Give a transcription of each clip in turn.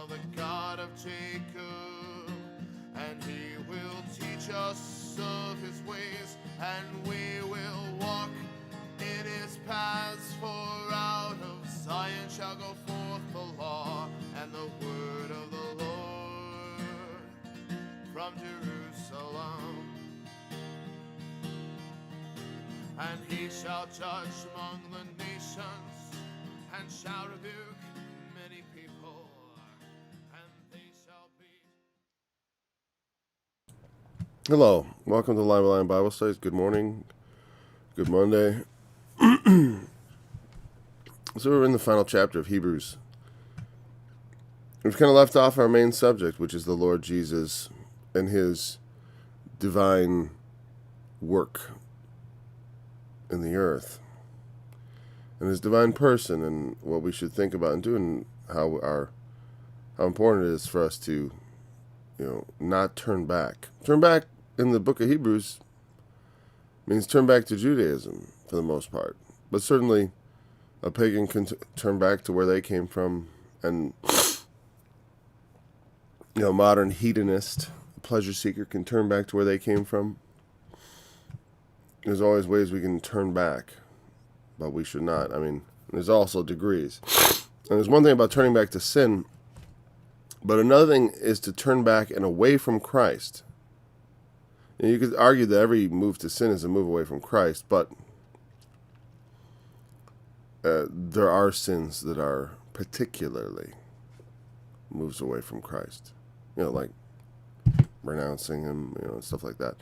Israel, the God of Jacob. And he will teach us of his ways, and we will walk in his paths. For out of Zion shall go forth the law and the word of the Lord from Jerusalem. And he shall judge among the nations, and shall rebuke many people, and they shall be... Hello, welcome to Live Line Bible Studies. Good morning, good Monday. So we're in the final chapter of Hebrews. We've kind of left off our main subject, which is the Lord Jesus and his divine work in the earth, and his divine person, and what we should think about and do, and how important it is for us to, not turn back. Turn back in the book of Hebrews means turn back to Judaism for the most part, but certainly a pagan can turn back to where they came from, and modern hedonist, pleasure seeker can turn back to where they came from. There's always ways we can turn back, but we should not. I mean, there's also degrees. And there's one thing about turning back to sin, but another thing is to turn back and away from Christ. And you could argue that every move to sin is a move away from Christ, but there are sins that are particularly moves away from Christ. Like renouncing him, and stuff like that.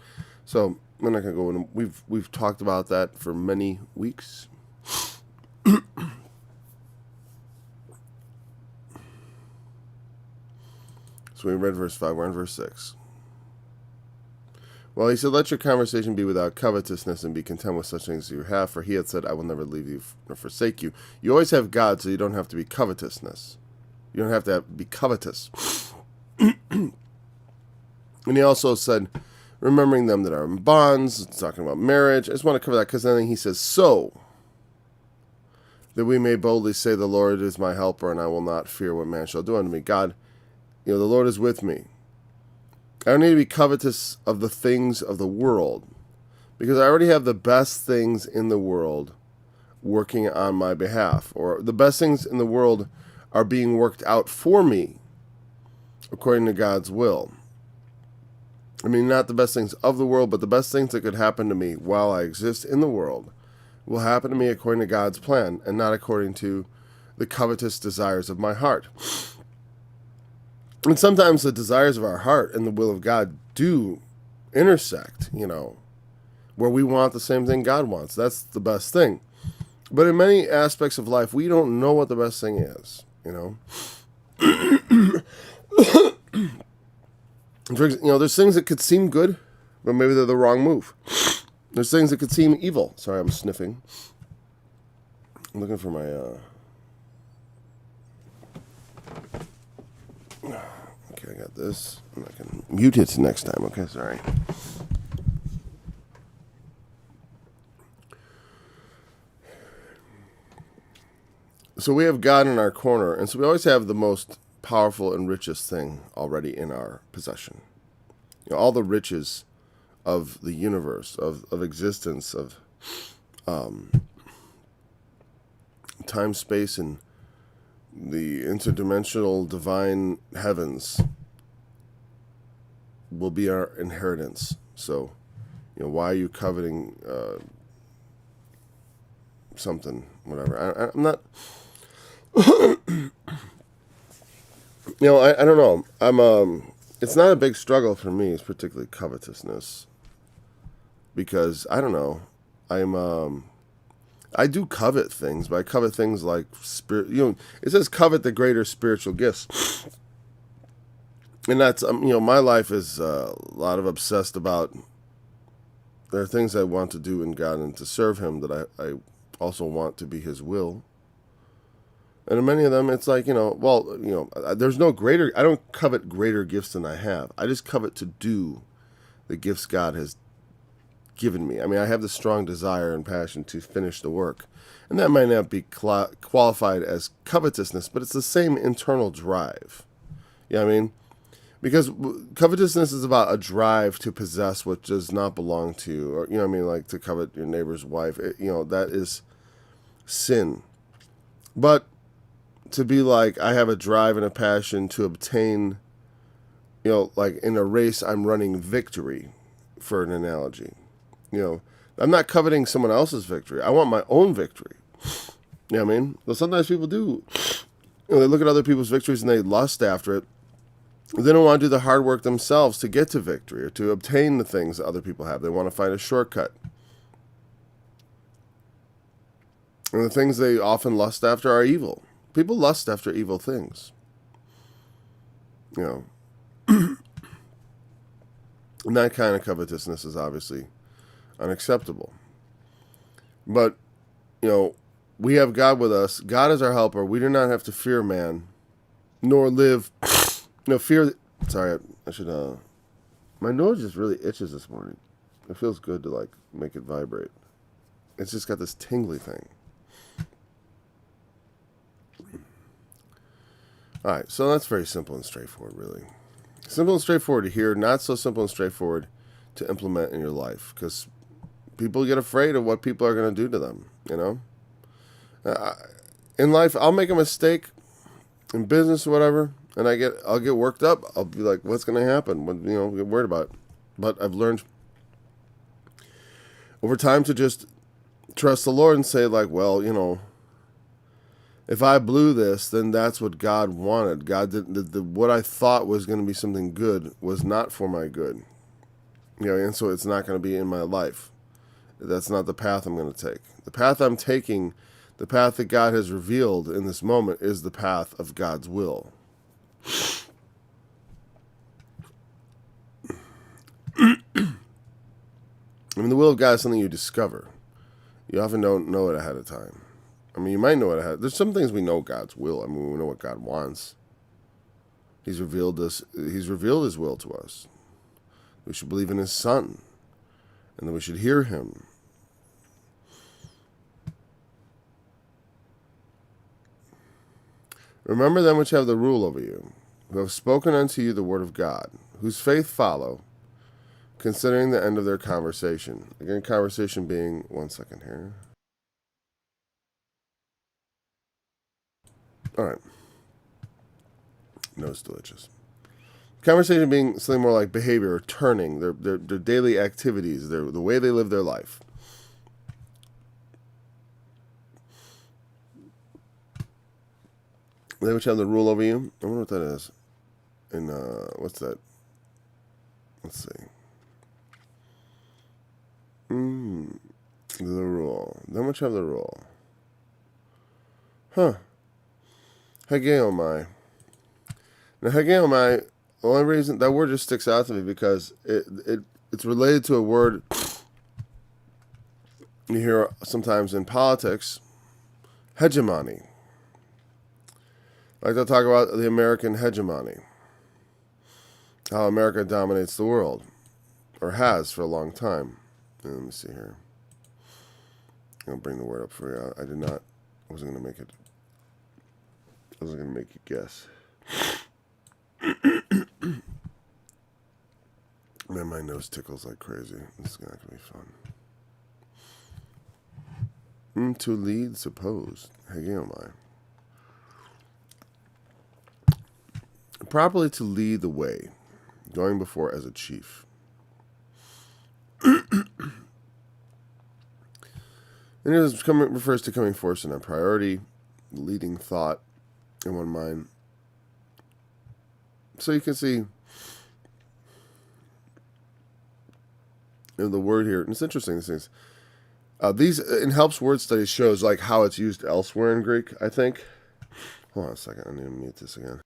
So we're not going to go in. We've talked about that for many weeks. So we read verse 5. We're on verse 6. Well, he said, let your conversation be without covetousness, and be content with such things as you have. For he had said, I will never leave you nor forsake you. You always have God, so you don't have to be covetousness. You don't have to be covetous. And he also said, remembering them that are in bonds, talking about marriage. I just want to cover that because then he says, so that we may boldly say, the Lord is my helper, and I will not fear what man shall do unto me. God, the Lord is with me. I don't need to be covetous of the things of the world, because I already have the best things in the world working on my behalf, or the best things in the world are being worked out for me according to God's will. I mean, not the best things of the world, but the best things that could happen to me while I exist in the world will happen to me according to God's plan, and not according to the covetous desires of my heart. And sometimes the desires of our heart and the will of God do intersect, where we want the same thing God wants. That's the best thing. But in many aspects of life, we don't know what the best thing is, There's things that could seem good, but maybe they're the wrong move. There's things that could seem evil. Sorry, I'm sniffing. I'm looking for my... Okay, I got this. I can mute it next time. Okay, sorry. So we have God in our corner, and so we always have the most powerful and richest thing already in our possession. All the riches of the universe, of existence, of time, space, and the interdimensional divine heavens will be our inheritance. So, why are you coveting something, whatever? I'm not... I don't know. It's not a big struggle for me. It's particularly covetousness, because I don't know. I do covet things, but I covet things like spirit. It says covet the greater spiritual gifts, and that's my life is a lot of obsessed about. There are things I want to do in God and to serve Him that I also want to be His will. And in many of them, it's like, there's no greater, I don't covet greater gifts than I have. I just covet to do the gifts God has given me. I mean, I have the strong desire and passion to finish the work. And that might not be qualified as covetousness, but it's the same internal drive. You know what I mean? Because covetousness is about a drive to possess what does not belong to you. Or, you know what I mean? Like to covet your neighbor's wife. That is sin. But to be like, I have a drive and a passion to obtain, like in a race, I'm running victory, for an analogy. I'm not coveting someone else's victory. I want my own victory. You know what I mean? Well, sometimes people do. They look at other people's victories and they lust after it. They don't want to do the hard work themselves to get to victory or to obtain the things that other people have. They want to find a shortcut. And the things they often lust after are evil. People lust after evil things. And that kind of covetousness is obviously unacceptable. But, we have God with us. God is our helper. We do not have to fear man, nor live. Fear. Sorry, I should. My nose just really itches this morning. It feels good to make it vibrate. It's just got this tingly thing. All right, so that's very simple and straightforward, really. Simple and straightforward to hear, not so simple and straightforward to implement in your life, because people get afraid of what people are going to do to them. In life, I'll make a mistake in business or whatever, and I'll get worked up. I'll be like, what's going to happen? Get worried about it. But I've learned over time to just trust the Lord and say, if I blew this, then that's what God wanted. God did what I thought was going to be something good was not for my good. And so it's not going to be in my life. That's not the path I'm going to take. The path I'm taking, the path that God has revealed in this moment, is the path of God's will. The will of God is something you discover. You often don't know it ahead of time. You might know it ahead. There's some things we know God's will. We know what God wants. He's revealed His will to us. We should believe in His Son, and then we should hear Him. Remember them which have the rule over you, who have spoken unto you the word of God, whose faith follow, considering the end of their conversation. Again, conversation being, one second here. All right. Nose still itches. Conversation being something more like behavior or turning, their daily activities, the way they live their life. They which have the rule over you. I wonder what that is. And what's that? Let's see. The rule. Them which have the rule. Huh. Hegeomai. Now, hegeomai, the only reason that word just sticks out to me because it's related to a word you hear sometimes in politics, hegemony. Like they'll talk about the American hegemony, how America dominates the world, or has for a long time. Let me see here. I'll bring the word up for you. I wasn't going to make it. I wasn't going to make you guess. Man, my nose tickles like crazy. This is not going to be fun. To lead, suppose. Hegeomai. Properly to lead the way, going before as a chief. And it refers to coming first in a priority, leading thought in one mind. So you can see the word here, and it's interesting. These in Help's Word Study shows how it's used elsewhere in Greek. I think. Hold on a second. I need to mute this again.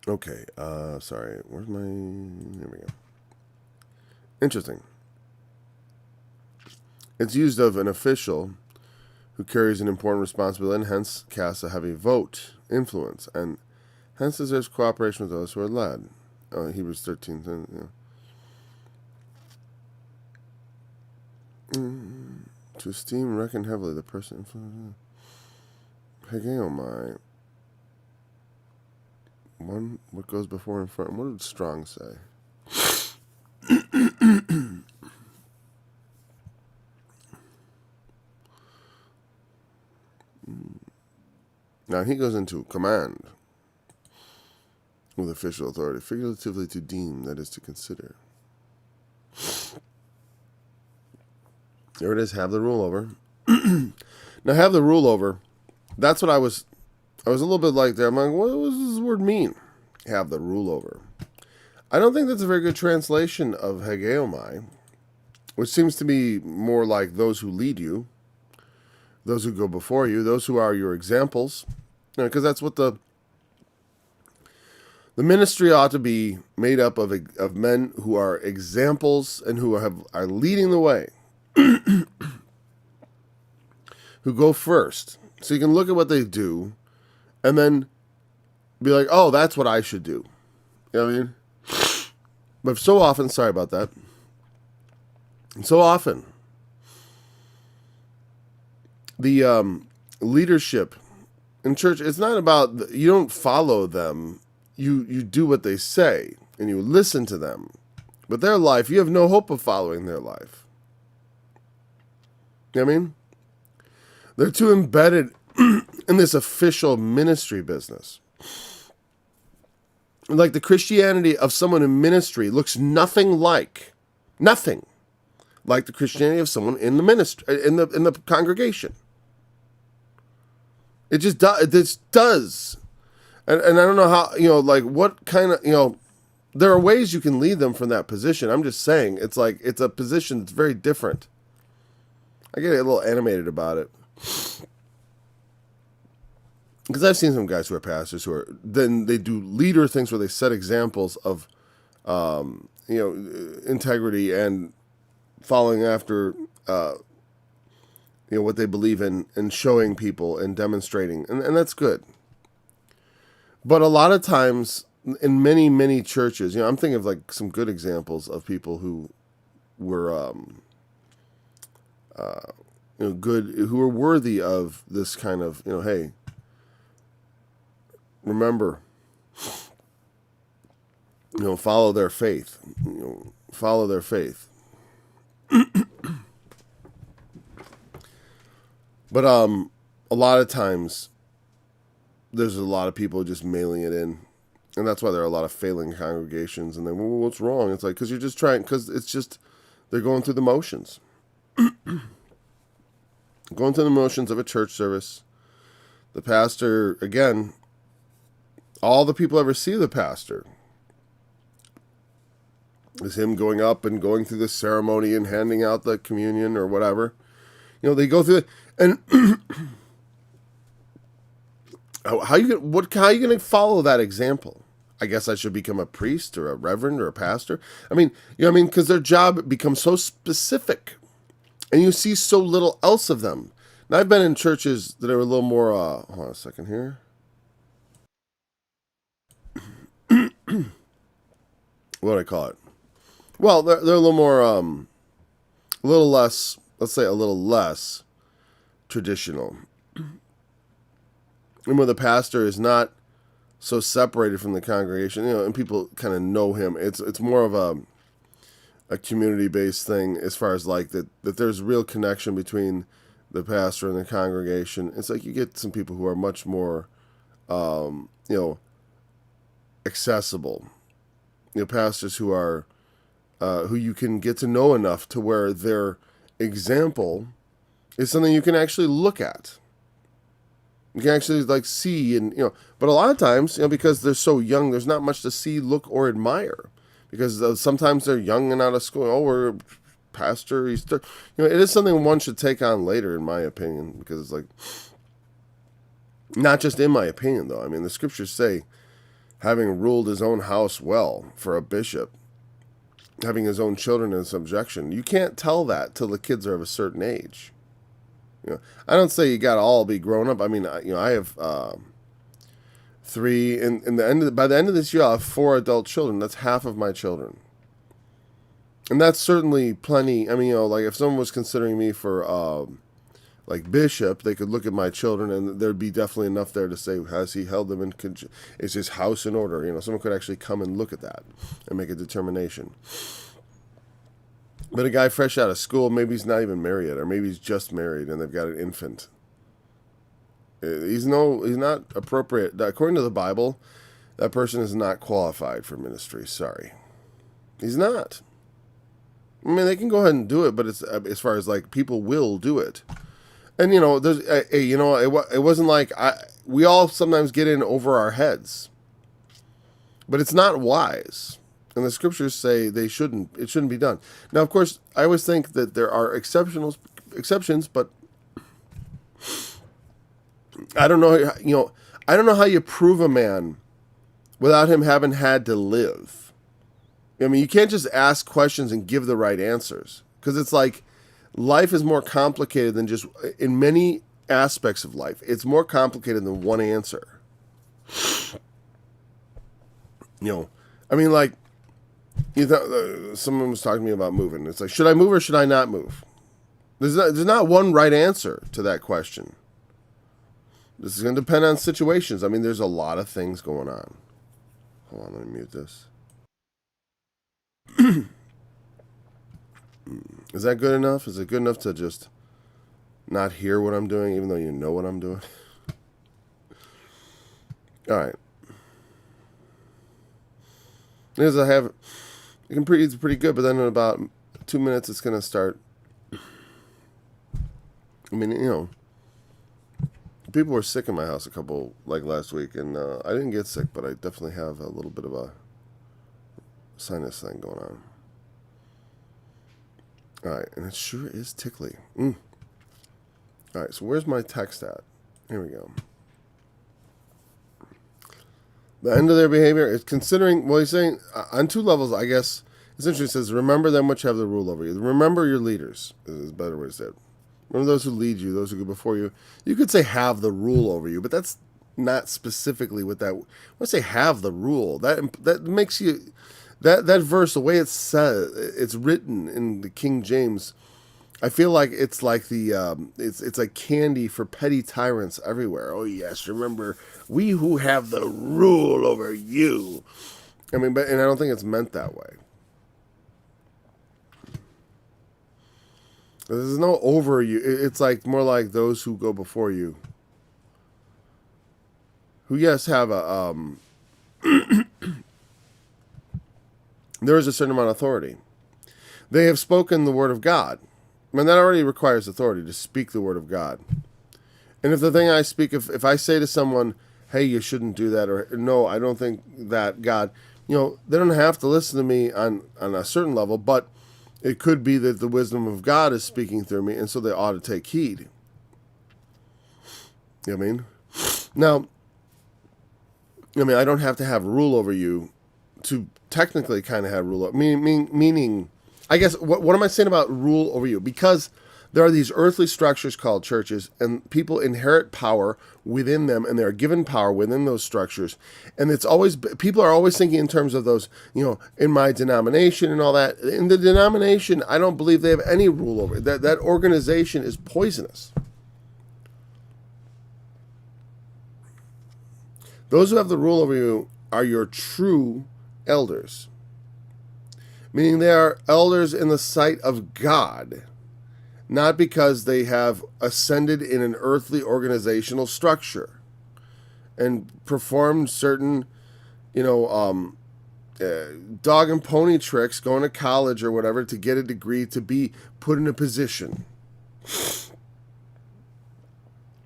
Okay. Sorry. Where's my? There we go. Interesting. It's used of an official who carries an important responsibility and hence casts a heavy vote, influence, and hence deserves cooperation with those who are led. Hebrews 13. To esteem, reckon heavily the person influenced. Hegeomai. One, what goes before and front? What did Strong say? Now he goes into command with official authority, figuratively to deem, that is to consider. There it is, have the rule over. Now have the rule over, that's what I was a little bit like there. I'm like, what does this word mean? Have the rule over. I don't think that's a very good translation of hegeomai, which seems to be more like those who lead you, those who go before you, those who are your examples. Because that's what the ministry ought to be made up of men who are examples and who are leading the way, who go first. So you can look at what they do and then be like, oh, that's what I should do. You know what I mean? But so often, sorry about that, so often, the leadership in church, it's not about, you don't follow them, you do what they say, and you listen to them. But their life, you have no hope of following their life. You know what I mean? They're too embedded in this official ministry business. Like the Christianity of someone in ministry looks nothing like the Christianity of someone in the ministry, in the congregation. It just does. And I don't know how, like what kind of, there are ways you can lead them from that position. I'm just saying, it's like, it's a position that's very different. I get a little animated about it. Because I've seen some guys who are pastors then they do leader things where they set examples of, integrity and following after, what they believe in and showing people and demonstrating. And that's good. But a lot of times in many, many churches, I'm thinking of like some good examples of people who were, good, who are worthy of this kind of, hey, remember, follow their faith, follow their faith. But a lot of times there's a lot of people just mailing it in, and that's why there are a lot of failing congregations. And then, well, what's wrong? It's like, because you're just trying, because it's just, they're going through the motions. Going through the motions of a church service. The pastor, again, all the people ever see the pastor is him going up and going through the ceremony and handing out the communion or whatever. They go through it, and how are you going to follow that example? I guess I should become a priest or a reverend or a pastor. I mean, because their job becomes so specific, and you see so little else of them. Now, I've been in churches that are a little more. Hold on a second here. What do I call it? Well, they're a little more, a little less. Let's say a little less traditional. And where the pastor is not so separated from the congregation, and people kind of know him. It's more of a community-based thing as far as like that there's real connection between the pastor and the congregation. It's like you get some people who are much more, accessible. Pastors who are, who you can get to know enough to where their example is something you can actually look at. You can actually like see and, but a lot of times, because they're so young, there's not much to see, look, or admire, because sometimes they're young and out of school. Oh, we're pastor. It is something one should take on later, in my opinion, because it's like, not just in my opinion though. I mean, the scriptures say, having ruled his own house well for a bishop, having his own children in subjection. You can't tell that till the kids are of a certain age. I don't say you got to all be grown up. I mean, I have 3, and by the end of this year, I'll have 4 adult children. That's half of my children, and that's certainly plenty. I mean, like if someone was considering me for like bishop, they could look at my children and there'd be definitely enough there to say, has he held them in, is his house in order? You know, someone could actually come and look at that and make a determination. But a guy fresh out of school, maybe he's not even married yet, or maybe he's just married and they've got an infant. He's not appropriate. According to the Bible, that person is not qualified for ministry. Sorry. He's not. I mean, they can go ahead and do it, but it's as far as like people will do it. And you know, there's it wasn't like we all sometimes get in over our heads. But it's not wise. And the scriptures say it shouldn't be done. Now, of course, I always think that there are exceptions, but I don't know, I don't know how you prove a man without him having had to live. I mean, you can't just ask questions and give the right answers. Because it's like, life is more complicated than just, in many aspects of life, it's more complicated than one answer. I mean, like, someone was talking to me about moving. It's like, should I move or should I not move? There's not one right answer to that question. This is going to depend on situations. I mean, there's a lot of things going on. Hold on, let me mute this. Is that good enough? Is it good enough to just not hear what I'm doing, even though you know what I'm doing? All right. As I have, it's pretty good, but then in about 2 minutes, it's going to start. I mean, people were sick in my house last week, and I didn't get sick, but I definitely have a little bit of a sinus thing going on. All right, and it sure is tickly. All right, so where's my text at? Here we go. The end of their behavior is considering, well, he's saying on two levels, I guess. Essentially, it says, remember them which have the rule over you. Remember your leaders, is a better way to say it. Remember those who lead you, those who go before you. You could say have the rule over you, but that's not specifically what that. When I say have the rule, that makes you, that verse, the way it's said, it's written in the King James, I feel like it's like it's like candy for petty tyrants everywhere. Oh yes, remember, we who have the rule over you. I mean, and I don't think it's meant that way. There's no over you. It's like more like those who go before you, who yes have a there is a certain amount of authority. They have spoken the word of God. I mean, that already requires authority to speak the word of God. And if the thing I speak, if I say to someone, hey, you shouldn't do that, or no, I don't think that, God, they don't have to listen to me on a certain level, but it could be that the wisdom of God is speaking through me, and so they ought to take heed. You know what I mean? Now, I don't have to have rule over you to technically kind of have rule over, meaning, I guess, what am I saying about rule over you? Because there are these earthly structures called churches, and people inherit power within them, and they're given power within those structures. And people are always thinking in terms of those, in my denomination and all that. In the denomination, I don't believe they have any rule over it. That organization is poisonous. Those who have the rule over you are your true elders. Meaning they are elders in the sight of God, not because they have ascended in an earthly organizational structure and performed certain, dog and pony tricks, going to college or whatever to get a degree to be put in a position.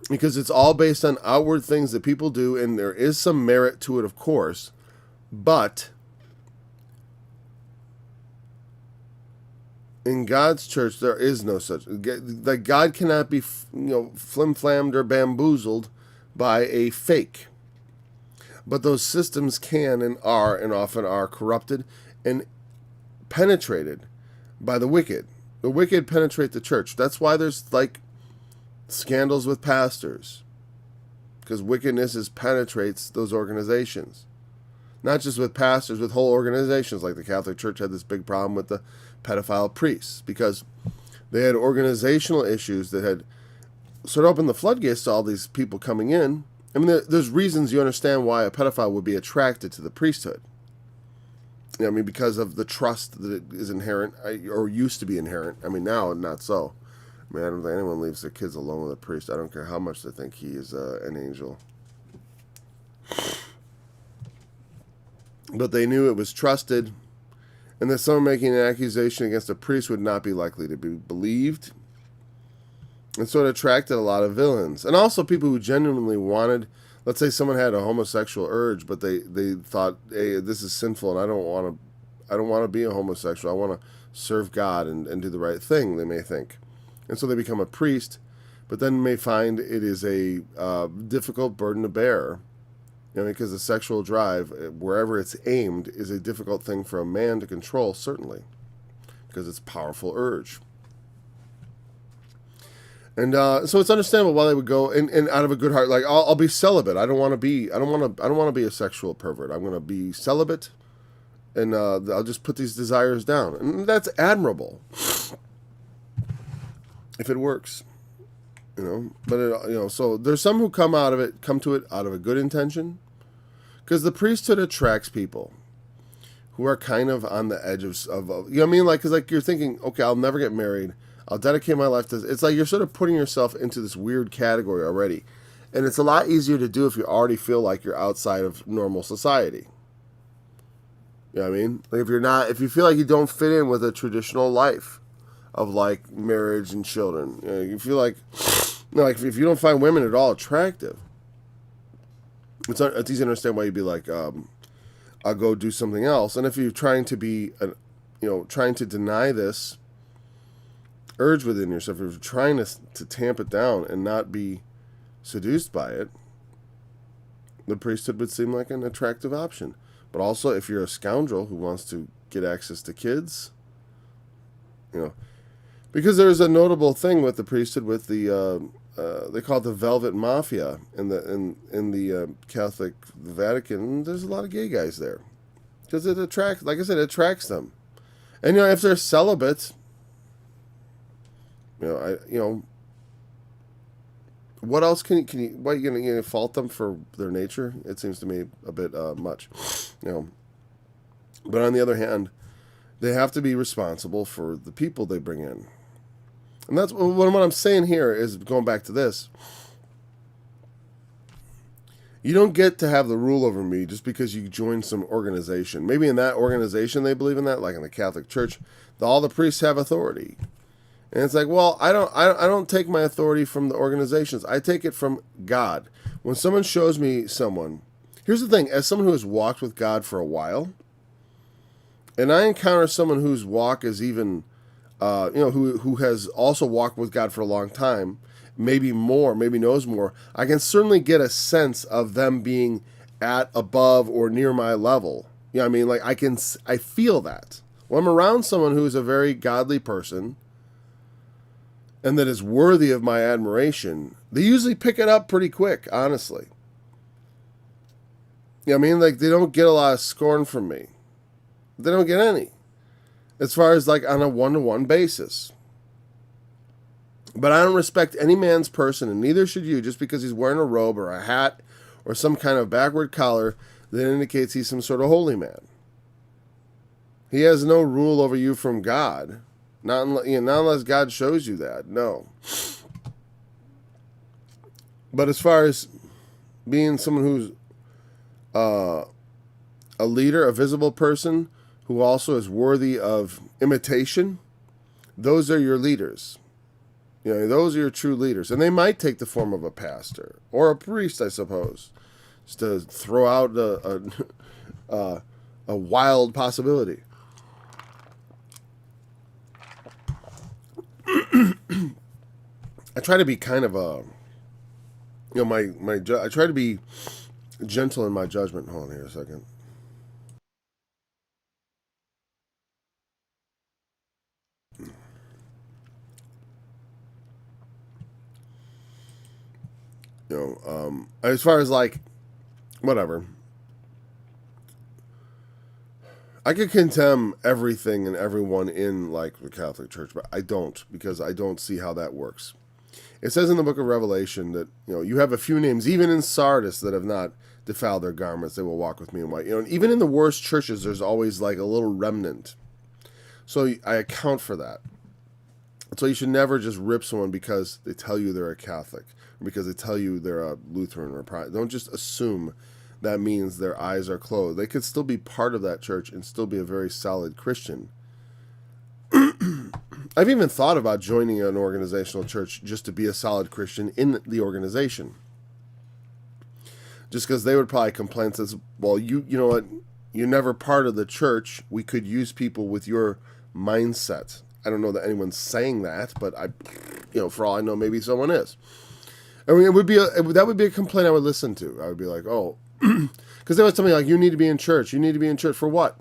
Because it's all based on outward things that people do, and there is some merit to it, of course, but in God's church, there is no such. That God cannot be, flim-flammed or bamboozled by a fake. But those systems can and often are corrupted and penetrated by the wicked. The wicked penetrate the church. That's why there's scandals with pastors, because wickedness penetrates those organizations. Not just with pastors, with whole organizations. Like the Catholic Church had this big problem with the pedophile priests, because they had organizational issues that had So it opened the floodgates to all these people coming in. I mean, there's reasons you understand why a pedophile would be attracted to the priesthood. I mean, because of the trust that is inherent, or used to be inherent. I mean, now not so. I mean, I don't think anyone leaves their kids alone with a priest. I don't care how much they think he is an angel. But they knew it was trusted, and that someone making an accusation against a priest would not be likely to be believed. And so it attracted a lot of villains. And also people who genuinely wanted, let's say someone had a homosexual urge, but they thought, hey, this is sinful and I don't want to be a homosexual. I want to serve God and do the right thing, they may think. And so they become a priest, but then may find it is a difficult burden to bear. Because the sexual drive, wherever it's aimed, is a difficult thing for a man to control, certainly, because it's a powerful urge. And so it's understandable why they would go and out of a good heart, like I'll be celibate. I don't want to be a sexual pervert. I'm going to be celibate, and I'll just put these desires down, and that's admirable if it works. But so there's some who come to it out of a good intention, because the priesthood attracts people who are kind of on the edge of because like you're thinking, okay, I'll never get married. I'll dedicate my life to this. It's like you're sort of putting yourself into this weird category already, and it's a lot easier to do if you already feel like you're outside of normal society. You know what I mean? Like if you feel like you don't fit in with a traditional life of like marriage and children, you feel like. No, like if you don't find women at all attractive, it's easy to understand why you'd be like, I'll go do something else. And if you're trying to trying to deny this urge within yourself, if you're trying to tamp it down and not be seduced by it, the priesthood would seem like an attractive option. But also, if you're a scoundrel who wants to get access to kids, because there's a notable thing with the priesthood, with the they call it the Velvet Mafia in the Catholic Vatican. There's a lot of gay guys there because it attracts them. And if they're celibate, what else can you? What are you gonna fault them for their nature? It seems to me a bit much, But on the other hand, they have to be responsible for the people they bring in. And that's what I'm saying here is, going back to this, you don't get to have the rule over me just because you join some organization. Maybe in that organization they believe in that, like in the Catholic Church, all the priests have authority. And it's like, well, I don't take my authority from the organizations. I take it from God. When someone shows me someone, here's the thing, as someone who has walked with God for a while, and I encounter someone whose walk is even who has also walked with God for a long time, maybe more, maybe knows more, I can certainly get a sense of them being at, above, or near my level. You know what I mean? Like I feel that. When I'm around someone who is a very godly person and that is worthy of my admiration, they usually pick it up pretty quick, honestly. You know what I mean? Like, they don't get a lot of scorn from me. They don't get any. As far as like on a one-to-one basis. But I don't respect any man's person, and neither should you, just because he's wearing a robe or a hat or some kind of backward collar that indicates he's some sort of holy man. He has no rule over you from God. Not unless God shows you that. No. But as far as being someone who's a leader, a visible person, who also is worthy of imitation, those are your leaders. Those are your true leaders. And they might take the form of a pastor or a priest, I suppose, just to throw out a wild possibility. I try to be kind of I try to be gentle in my judgment. Hold on here a second. As far as like, whatever, I could condemn everything and everyone in like the Catholic Church, but I don't, because I don't see how that works. It says in the book of Revelation that, you have a few names, even in Sardis, that have not defiled their garments. They will walk with me in white. And even in the worst churches, there's always like a little remnant. So I account for that. So you should never just rip someone because they tell you they're a Catholic, or because they tell you they're a Lutheran or a Protestant. Don't just assume that means their eyes are closed. They could still be part of that church and still be a very solid Christian. I've even thought about joining an organizational church just to be a solid Christian in the organization. Just because they would probably complain, says, well, you know what, you're never part of the church. We could use people with your mindset. I don't know that anyone's saying that, but for all I know, maybe someone is. I mean, that would be a complaint I would listen to. I would be like, oh, because they would tell me, like, you need to be in church. You need to be in church for what?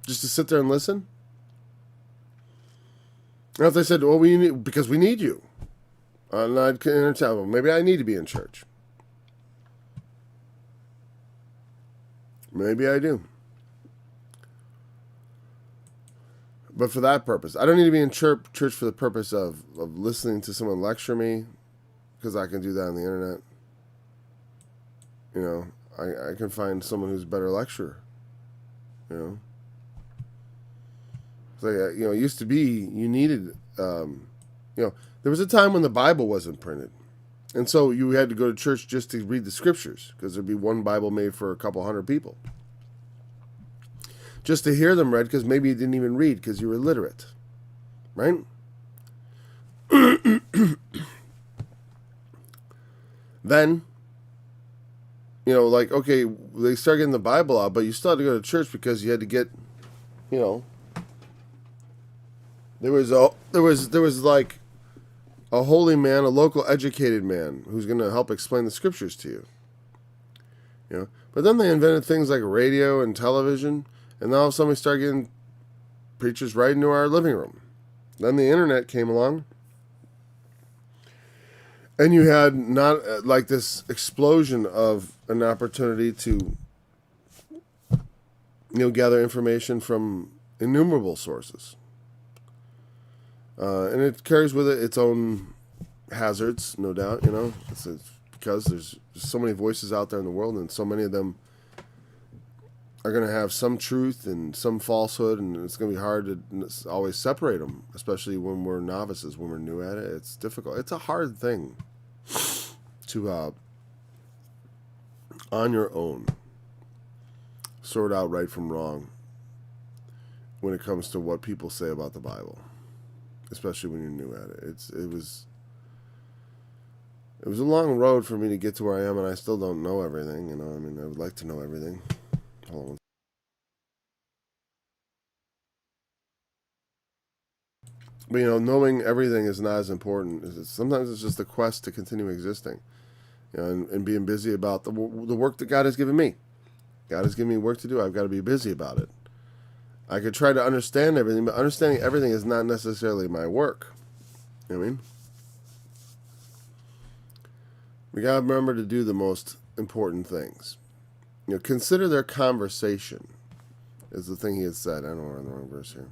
Just to sit there and listen? And if they said, well, because we need you. And I'd entertain, well, maybe I need to be in church. Maybe I do. But for that purpose. I don't need to be in church for the purpose of listening to someone lecture me, because I can do that on the internet. I can find someone who's a better lecturer. So, it used to be you needed, there was a time when the Bible wasn't printed. And so you had to go to church just to read the scriptures, because there'd be one Bible made for a couple hundred people. Just to hear them read, because maybe you didn't even read because you were illiterate. Right? Then, okay, they start getting the Bible out, but you still had to go to church because you had to get, there was like a holy man, a local educated man who's going to help explain the scriptures to you. But then they invented things like radio and television, and now all of a sudden we start getting preachers right into our living room. Then the internet came along, and you had not like this explosion of an opportunity to, gather information from innumerable sources. And it carries with it its own hazards, no doubt, It's because there's so many voices out there in the world, and so many of them are going to have some truth and some falsehood, and it's going to be hard to always separate them, especially when we're novices, when we're new at it. It's difficult. It's a hard thing to, on your own, sort out right from wrong when it comes to what people say about the Bible, especially when you're new at it. It was a long road for me to get to where I am, and I still don't know everything. I would like to know everything. Hold on. But knowing everything is not as important. Sometimes it's just the quest to continue existing, and being busy about the work that God has given me. God has given me work to do. I've got to be busy about it. I could try to understand everything, but understanding everything is not necessarily my work. You know what I mean? We got to remember to do the most important things. Consider their conversation, is the thing he had said. I don't know, we're on the wrong verse here.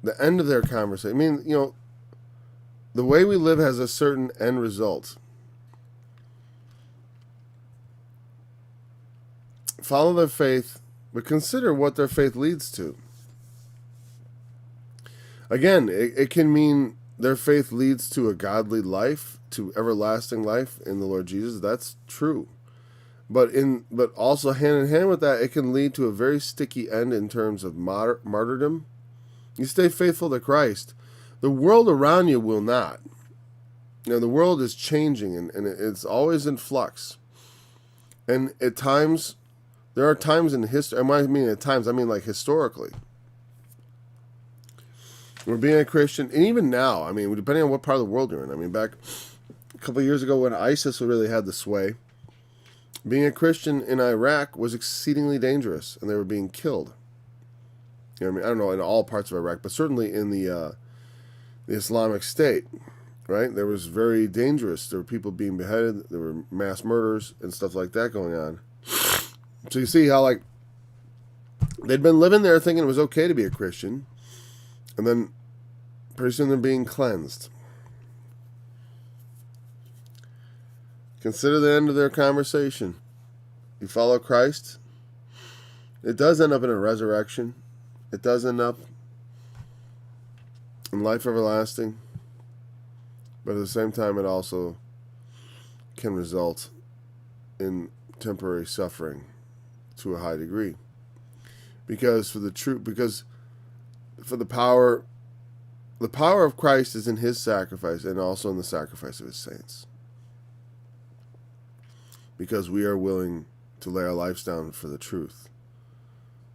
The end of their conversation. The way we live has a certain end result. Follow their faith, but consider what their faith leads to. Again, it can mean their faith leads to a godly life, to everlasting life in the Lord Jesus. That's true. But also hand in hand with that, it can lead to a very sticky end in terms of martyrdom. You stay faithful to Christ. The world around you will not. The world is changing, and it's always in flux. And at times, there are times in history, I mean like historically, where being a Christian, and even now, depending on what part of the world you're in. Back a couple of years ago when ISIS really had the sway, being a Christian in Iraq was exceedingly dangerous, and they were being killed. I don't know in all parts of Iraq, but certainly in the Islamic State, right? There was very dangerous. There were people being beheaded. There were mass murders and stuff like that going on. So you see how, they'd been living there thinking it was okay to be a Christian, and then pretty soon they're being cleansed. Consider the end of their conversation. You follow Christ, it does end up in a resurrection. It does end up in life everlasting. But at the same time, it also can result in temporary suffering to a high degree. Because for the power of Christ is in his sacrifice and also in the sacrifice of his saints. Because we are willing to lay our lives down for the truth.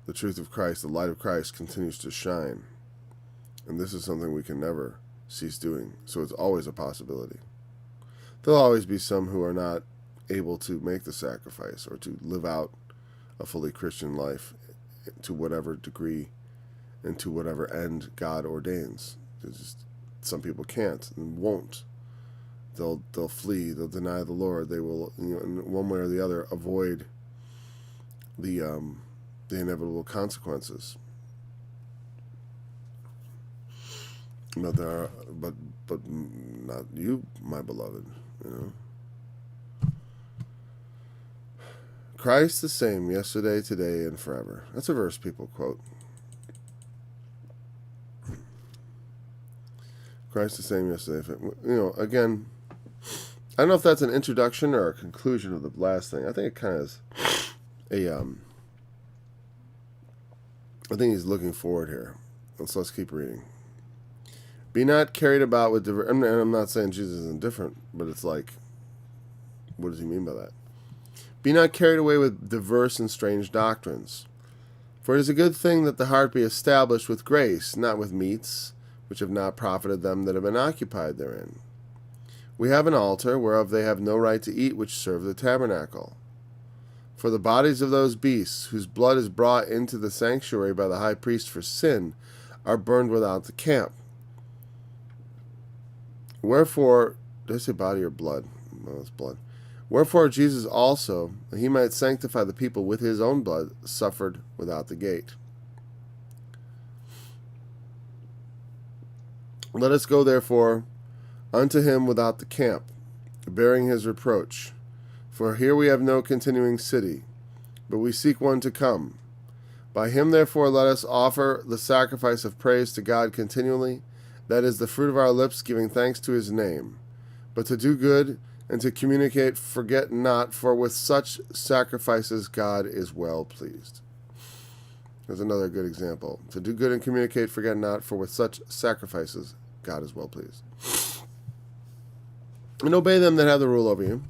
The truth of Christ, the light of Christ continues to shine. And this is something we can never cease doing. So it's always a possibility. There'll always be some who are not able to make the sacrifice or to live out a fully Christian life to whatever degree and to whatever end God ordains. Some people can't and won't. They'll flee. They'll deny the Lord. They will, in one way or the other, avoid the inevitable consequences. But not you, my beloved. Christ the same yesterday, today, and forever. That's a verse people quote. Christ the same yesterday. Again, I don't know if that's an introduction or a conclusion of the last thing. I think it kind of is I think he's looking forward here. Let's keep reading. Be not carried about with and I'm not saying Jesus is indifferent, but it's like, what does he mean by that? Be not carried away with diverse and strange doctrines. For it is a good thing that the heart be established with grace, not with meats, which have not profited them that have been occupied therein. We have an altar, whereof they have no right to eat, which serve the tabernacle. For the bodies of those beasts, whose blood is brought into the sanctuary by the high priest for sin, are burned without the camp. Wherefore, did I say body or blood? No, it's blood. Wherefore Jesus also, that he might sanctify the people with his own blood, suffered without the gate. Let us go therefore unto him without the camp, bearing his reproach. For here we have no continuing city, but we seek one to come. By him therefore let us offer the sacrifice of praise to God continually, that is the fruit of our lips, giving thanks to his name. But to do good and to communicate, forget not, for with such sacrifices God is well pleased. There's another good example. To do good and communicate, forget not, for with such sacrifices God is well pleased. And obey them that have the rule over you.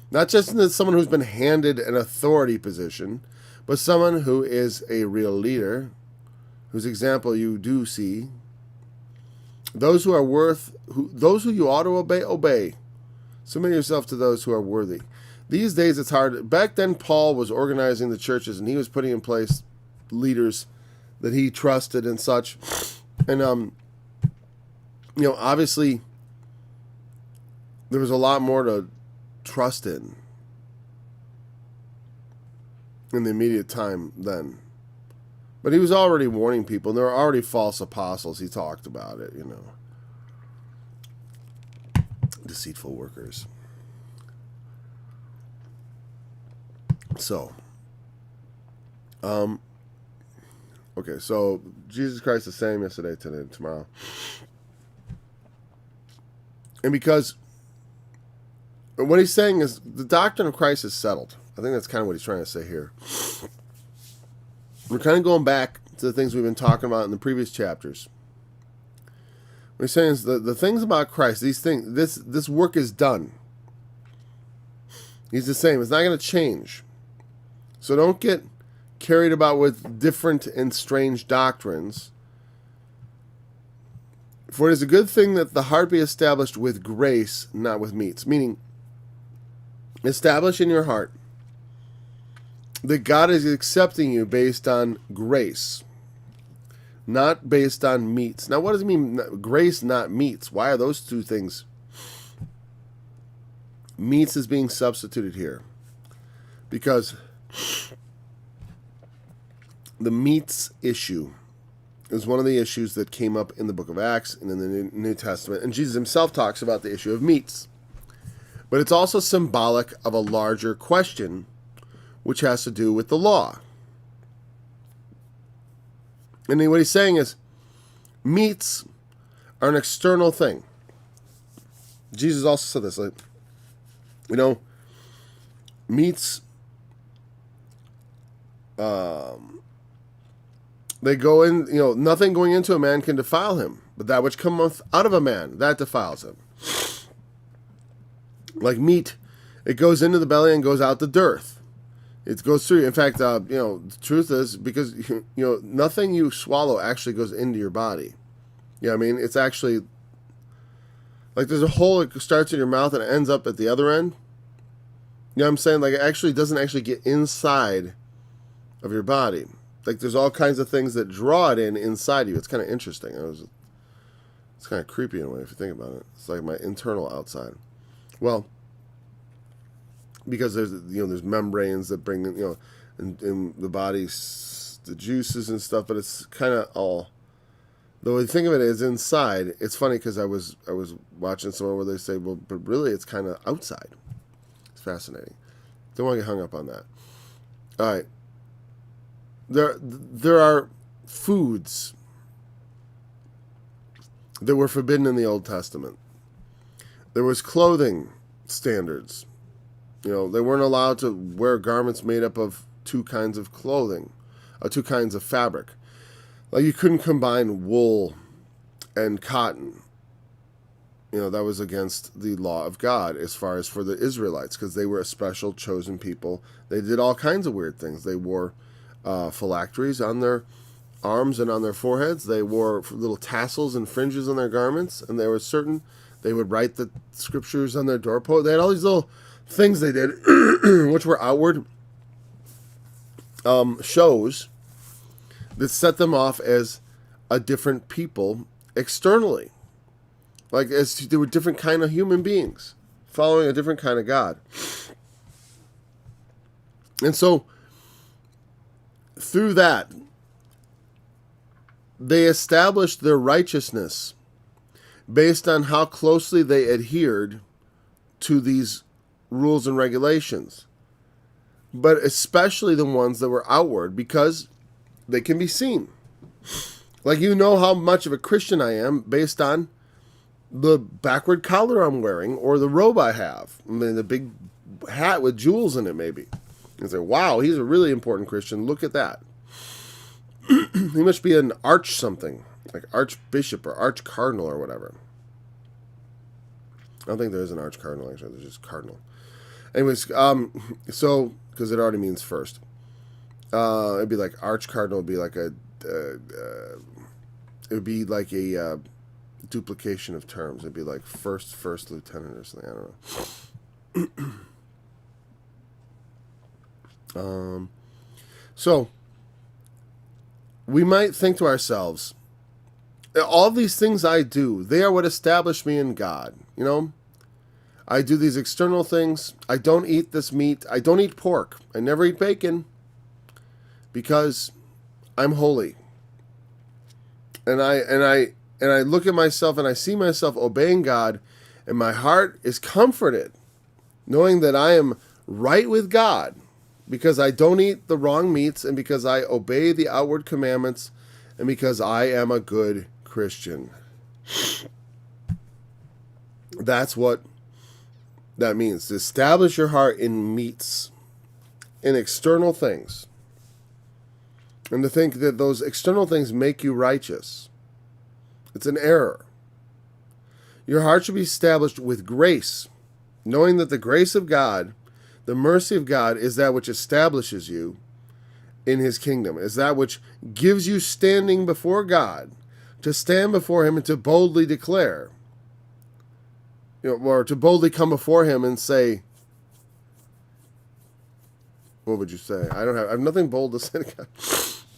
Not just as someone who's been handed an authority position, but someone who is a real leader, whose example you do see. Those who you ought to obey, obey. Submit yourself to those who are worthy. These days it's hard. Back then Paul was organizing the churches and he was putting in place leaders that he trusted and such. And, obviously there was a lot more to trust in the immediate time then. But he was already warning people, and there were already false apostles. He talked about it, Deceitful workers. So, okay, so Jesus Christ is the same yesterday, today, and tomorrow. And because what he's saying is the doctrine of Christ is settled. I think that's kind of what he's trying to say here. We're kind of going back to the things we've been talking about in the previous chapters. What he's saying is the things about Christ, these things, this work is done. He's the same. It's not going to change. So don't get carried about with different and strange doctrines. For it is a good thing that the heart be established with grace, not with meats. Meaning, establish in your heart that God is accepting you based on grace, not based on meats. Now, what does it mean, grace, not meats? Why are those two things? Meats is being substituted here because the meats issue is one of the issues that came up in the book of Acts and in the New Testament, and Jesus himself talks about the issue of meats. But it's also symbolic of a larger question, which has to do with the law. And what he's saying is, meats are an external thing. Jesus also said this, like, meats, they go in, nothing going into a man can defile him, but that which cometh out of a man, that defiles him. Like meat, it goes into the belly and goes out the dearth. It goes through. In fact, the truth is, because, nothing you swallow actually goes into your body. Yeah, I mean, it's actually, like, there's a hole that starts in your mouth and it ends up at the other end. You know what I'm saying? Like, it actually doesn't actually get inside of your body. Like, there's all kinds of things that draw it inside you. It's kind of interesting. It's kind of creepy in a way if you think about it. It's like my internal outside. Well, because there's membranes that bring in the body's the juices and stuff, but it's kind of all. The way you think of it is inside. It's funny because I was watching someone where they say, well, but really it's kind of outside. It's fascinating. Don't want to get hung up on that. All right. There are foods that were forbidden in the Old Testament. There was clothing standards. They weren't allowed to wear garments made up of two kinds of clothing, two kinds of fabric. Like, you couldn't combine wool and cotton. That was against the law of God as far as for the Israelites, because they were a special chosen people. They did all kinds of weird things. They wore phylacteries on their arms and on their foreheads. They wore little tassels and fringes on their garments, and they would write the scriptures on their doorpost. They had all these little things they did, which were outward shows that set them off as a different people externally. Like, as they were different kind of human beings, following a different kind of God. And so, through that, they established their righteousness based on how closely they adhered to these rules and regulations. But especially the ones that were outward, because they can be seen. Like, how much of a Christian I am based on the backward collar I'm wearing or the robe I have. I mean, the big hat with jewels in it, maybe. And say, wow, he's a really important Christian. Look at that. He must be an arch something, like archbishop or arch cardinal or whatever. I don't think there is an arch cardinal, actually. There's just cardinal. Anyways, so, because it already means first. It'd be like arch cardinal would be like it would be like a duplication of terms. It'd be like first lieutenant or something. I don't know. So we might think to ourselves, all these things I do, they are what establish me in God. I do these external things. I don't eat this meat. I don't eat pork. I never eat bacon. Because I'm holy. And I look at myself and I see myself obeying God, and my heart is comforted knowing that I am right with God because I don't eat the wrong meats, and because I obey the outward commandments, and because I am a good Christian. That's what that means. To establish your heart in meats, in external things. And to think that those external things make you righteous. It's an error. Your heart should be established with grace, knowing that the grace of God, the mercy of God, is that which establishes you in His kingdom, is that which gives you standing before God, to stand before Him and to boldly declare, or to boldly come before Him and say, what would you say? I have nothing bold to say to God.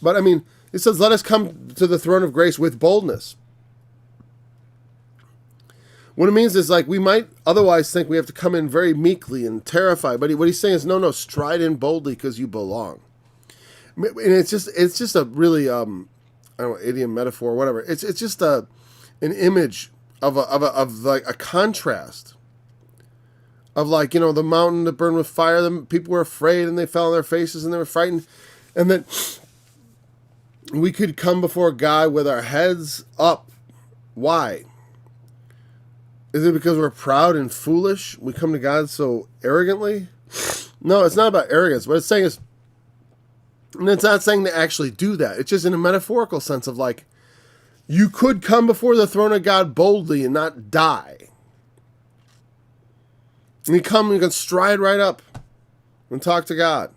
But I mean, it says, let us come to the throne of grace with boldness. What it means is, like, we might otherwise think we have to come in very meekly and terrified. But what he's saying is, no, stride in boldly because you belong. And it's just a really, I don't know, idiom, metaphor, whatever. It's just an image of like a contrast of like, the mountain that burned with fire. The people were afraid and they fell on their faces and they were frightened. And that we could come before God with our heads up. Why? Is it because we're proud and foolish? We come to God so arrogantly? No, it's not about arrogance. What it's saying is, and it's not saying to actually do that. It's just in a metaphorical sense of like, you could come before the throne of God boldly and not die. And you can stride right up and talk to God.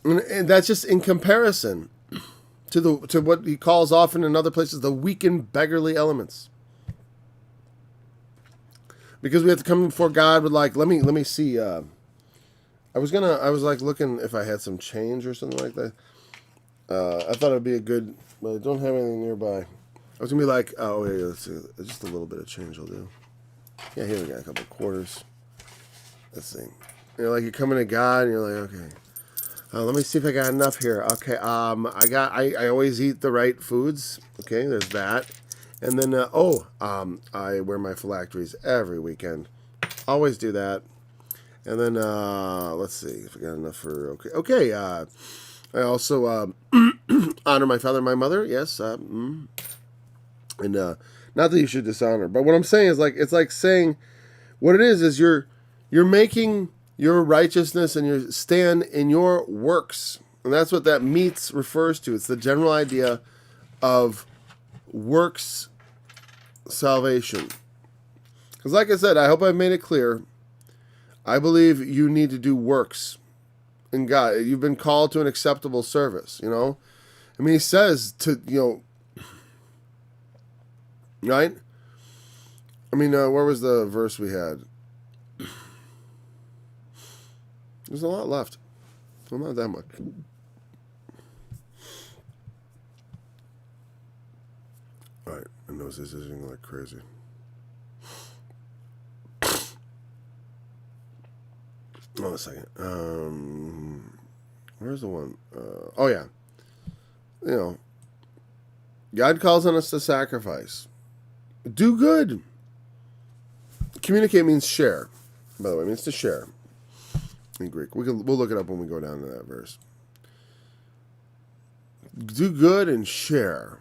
and that's just in comparison to what he calls often in other places the weak and beggarly elements. Because we have to come before God with like, let me see. I was like looking if I had some change or something like that. I thought it'd be a good, but I don't have anything nearby. I was gonna be like, oh yeah, let's see, just a little bit of change will do. Yeah, here we got a couple of quarters. Let's see. Like you're coming to God and you're like, okay, let me see if I got enough here. Okay, I always eat the right foods. Okay, there's that. And then, I wear my phylacteries every weekend. Always do that. And then, let's see if I got enough for, okay. I also honor my father and my mother. Yes. And not that you should dishonor, but what I'm saying is like, it's like saying what it is you're making your righteousness and your stand in your works. And that's what that meets refers to. It's the general idea of works salvation. Because like I said, I hope I've made it clear. I believe you need to do works in God. You've been called to an acceptable service, I mean, he says to, right? I mean, where was the verse we had? There's a lot left. Well, not that much. All right. I know this is like crazy. Oh, a second. Where's the one? Oh, yeah. God calls on us to sacrifice. Do good. Communicate means share. By the way, it means to share. In Greek. We'll look it up when we go down to that verse. Do good and share.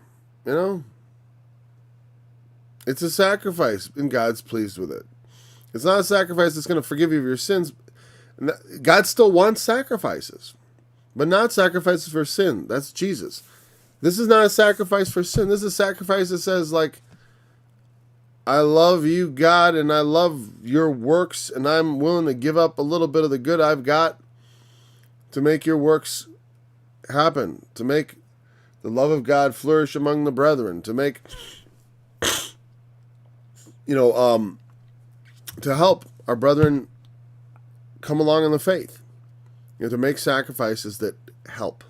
It's a sacrifice, and God's pleased with it. It's not a sacrifice that's going to forgive you of your sins. God still wants sacrifices, but not sacrifices for sin. That's Jesus. This is not a sacrifice for sin. This is a sacrifice that says, like, I love you, God, and I love your works, and I'm willing to give up a little bit of the good I've got to make your works happen, to make the love of God flourish among the brethren, to make, to help our brethren come along in the faith, to make sacrifices that help.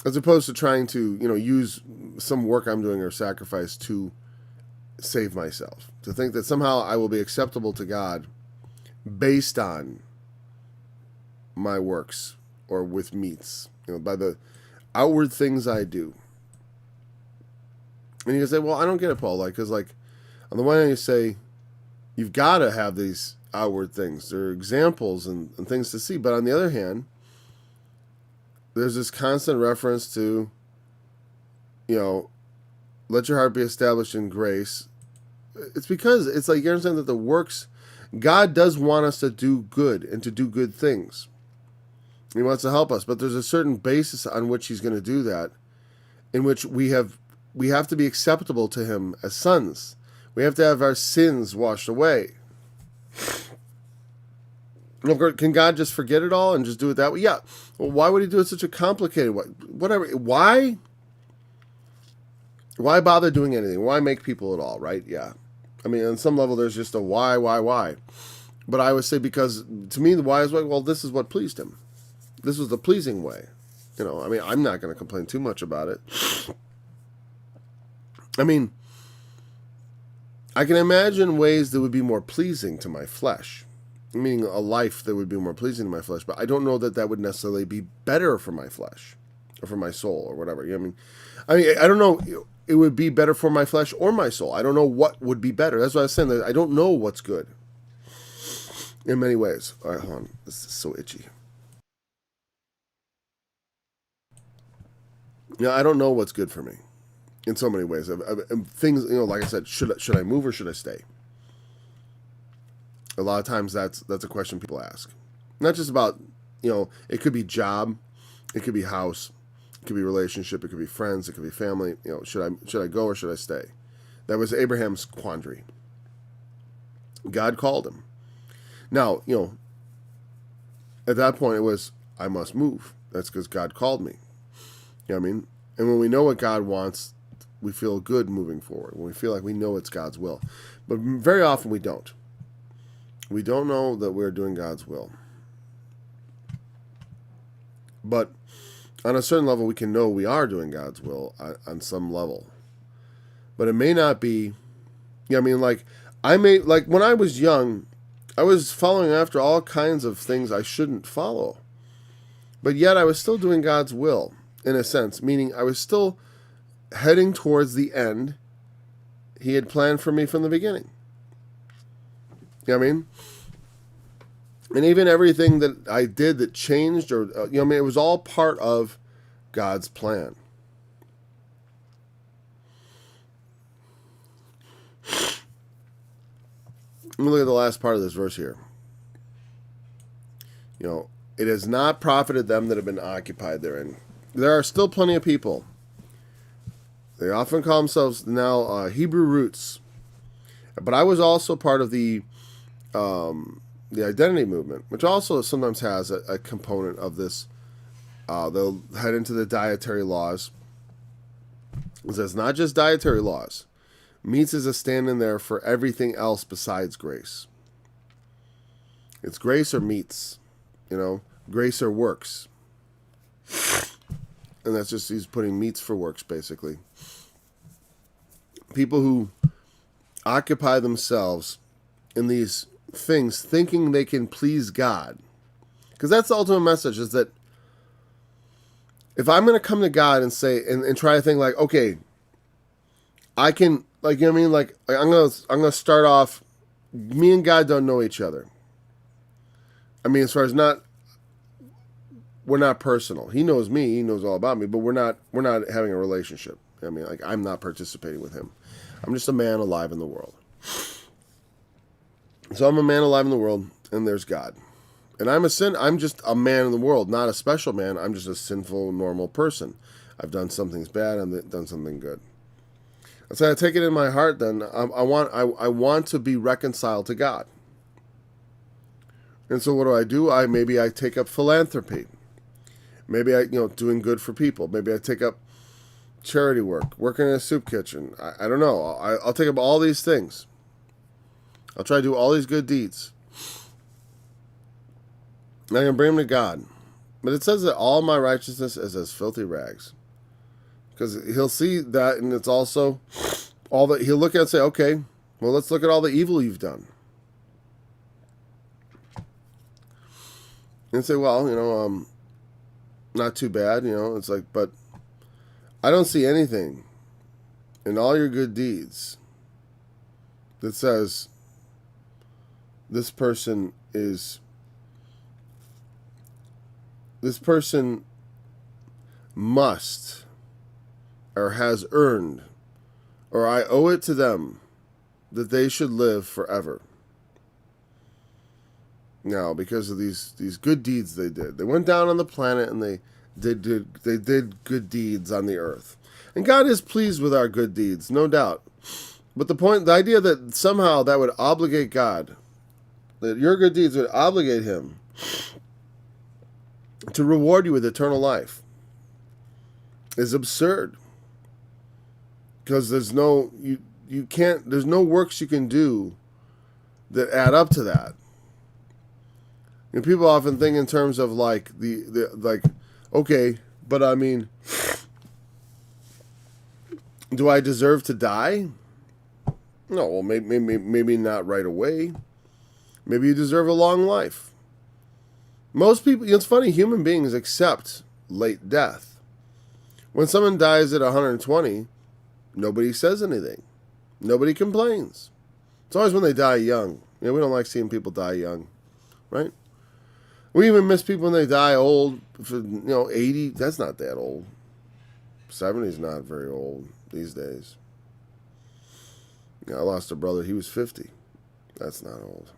As opposed to trying to, use some work I'm doing or sacrifice to save myself. To think that somehow I will be acceptable to God based on my works or with meats, by the outward things I do. And you can say, well, I don't get it, Paul. Because on the one hand you say, you've got to have these outward things. There are examples and things to see. But on the other hand, there's this constant reference to, let your heart be established in grace. It's because it's like you understand that the works, God does want us to do good and to do good things. He wants to help us, but there's a certain basis on which he's going to do that, in which we have to be acceptable to him as sons. We have to have our sins washed away. Can God just forget it all and just do it that way? Yeah. Well, why would he do it such a complicated way? Whatever. Why? Why bother doing anything? Why make people at all, right? Yeah. I mean, on some level, there's just a why. But I would say because, to me, the why is, well, this is what pleased him. This was the pleasing way. I mean, I'm not going to complain too much about it. I mean, I can imagine ways that would be more pleasing to my flesh. Meaning a life that would be more pleasing to my flesh. But I don't know that would necessarily be better for my flesh. or for my soul or whatever. You know what I mean? I don't know. It would be better for my flesh or my soul. I don't know what would be better. That's what I was saying. That I don't know what's good in many ways. All right, hold on. This is so itchy. I don't know what's good for me in so many ways. Things, like I said, should I move or should I stay? A lot of times that's a question people ask. Not just about, it could be job, it could be house, it could be relationship, it could be friends, it could be family. Should I go or should I stay? That was Abraham's quandary. God called him. Now, at that point it was, I must move. That's because God called me. You know what I mean? And when we know what God wants, we feel good moving forward. When we feel like we know it's God's will. But very often we don't. We don't know that we're doing God's will. But on a certain level, we can know we are doing God's will on some level. But it may not be, when I was young, I was following after all kinds of things I shouldn't follow. But yet I was still doing God's will, in a sense, meaning I was still heading towards the end He had planned for me from the beginning. You know what I mean? And even everything that I did that changed, or it was all part of God's plan. Let me look at the last part of this verse here. It has not profited them that have been occupied therein. There are still plenty of people. They often call themselves now Hebrew roots. But I was also part of the identity movement, which also sometimes has a component of this. They'll head into the dietary laws. It says not just dietary laws. Meats is a stand-in there for everything else besides grace. It's grace or meats. Grace or works. And that's just, he's putting meats for works, basically. People who occupy themselves in these things thinking they can please God. Because that's the ultimate message, is that if I'm going to come to God and say, and try to think like, okay, I can, I'm going to start off, me and God don't know each other. As far as we're not personal. He knows me, he knows all about me, but we're not having a relationship. I'm not participating with him. I'm just a man alive in the world. So I'm a man alive in the world, and there's God. And I'm just a man in the world, not a special man. I'm just a sinful, normal person. I've done something bad, I've done something good. So I take it in my heart then, I want to be reconciled to God. And so what do? Maybe I take up philanthropy. Maybe I, doing good for people. Maybe I take up charity work, working in a soup kitchen. I don't know. I'll take up all these things. I'll try to do all these good deeds. And I can bring them to God. But it says that all my righteousness is as filthy rags. Because he'll see that, and it's also all that he'll look at and say, okay, well, let's look at all the evil you've done. And say, well, not too bad, it's like, but I don't see anything in all your good deeds that says this person must or has earned, or I owe it to them that they should live forever. Now, because of these good deeds they did. They went down on the planet and they did good deeds on the earth. And God is pleased with our good deeds, no doubt. But the idea that somehow that would obligate God, that your good deeds would obligate him to reward you with eternal life, is absurd. Because there's no works you can do that add up to that. And people often think in terms of okay, but do I deserve to die? No, well, maybe not right away. Maybe you deserve a long life. Most people, it's funny, human beings accept late death. When someone dies at 120, nobody says anything. Nobody complains. It's always when they die young. We don't like seeing people die young, right? We even miss people when they die old. For 80, that's not that old. 70 is not very old these days. I lost a brother. He was 50. That's not old.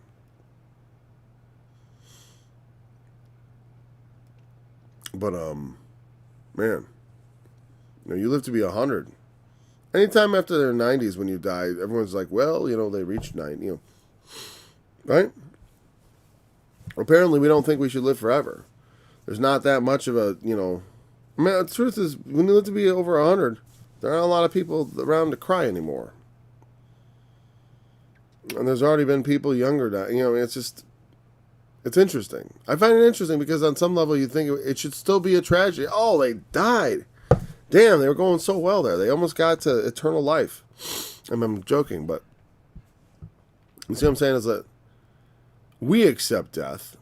But man, you live to be 100. Anytime after their 90s when you die, everyone's like, well, they reached 90, right? Apparently, we don't think we should live forever. There's not that much of a, the truth is, when you live to be over 100, there aren't a lot of people around to cry anymore. And there's already been people younger dying. It's interesting. I find it interesting because on some level you think it should still be a tragedy. Oh, they died. Damn, they were going so well there. They almost got to eternal life. I'm joking, but you see what I'm saying is that we accept death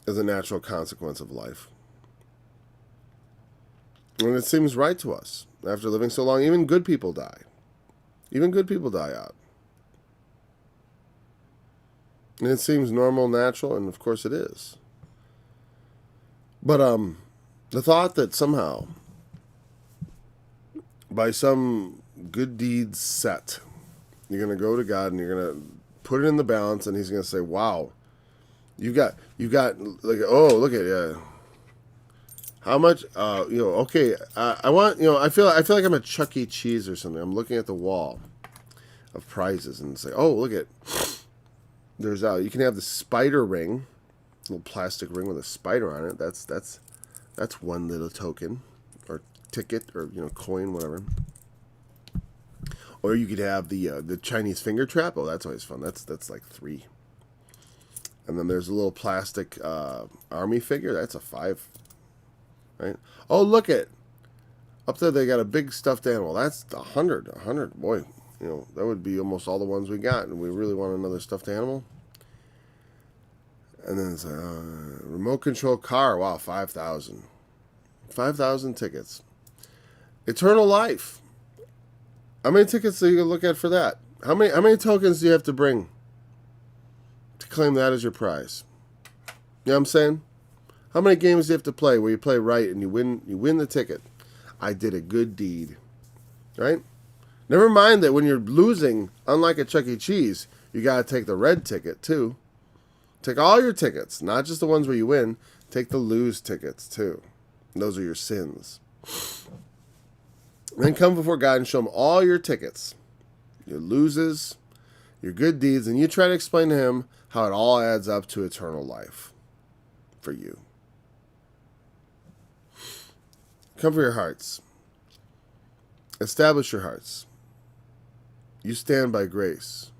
as a natural consequence of life. And it seems right to us. After living so long, even good people die. Even good people die out. And it seems normal, natural, and of course it is. But the thought that somehow, by some good deeds set, you're going to go to God and you're going to put it in the balance, and He's going to say, "Wow, you got like, oh, look at how much, okay, I want, I feel like I'm at Chuck E. Cheese or something. I'm looking at the wall of prizes and say, oh, look at." You can have the spider ring, a little plastic ring with a spider on it. That's one little token, or ticket, or coin, whatever. Or you could have the Chinese finger trap. Oh, that's always fun. That's like 3. And then there's a little plastic army figure. That's a 5, right? Oh, look at up there. They got a big stuffed animal. That's 100. 100. Boy. That would be almost all the ones we got, and we really want another stuffed animal. And then it's a remote control car. Wow, 5,000. 5,000 tickets. Eternal life. How many tickets do you look at for that? How many tokens do you have to bring to claim that as your prize? You know what I'm saying? How many games do you have to play where you play right and you win the ticket? I did a good deed. Right? Never mind that when you're losing, unlike at Chuck E. Cheese, you got to take the red ticket, too. Take all your tickets, not just the ones where you win. Take the lose tickets, too. And those are your sins. Then come before God and show Him all your tickets, your loses, your good deeds, and you try to explain to Him how it all adds up to eternal life for you. Come for your hearts. Establish your hearts. You stand by grace.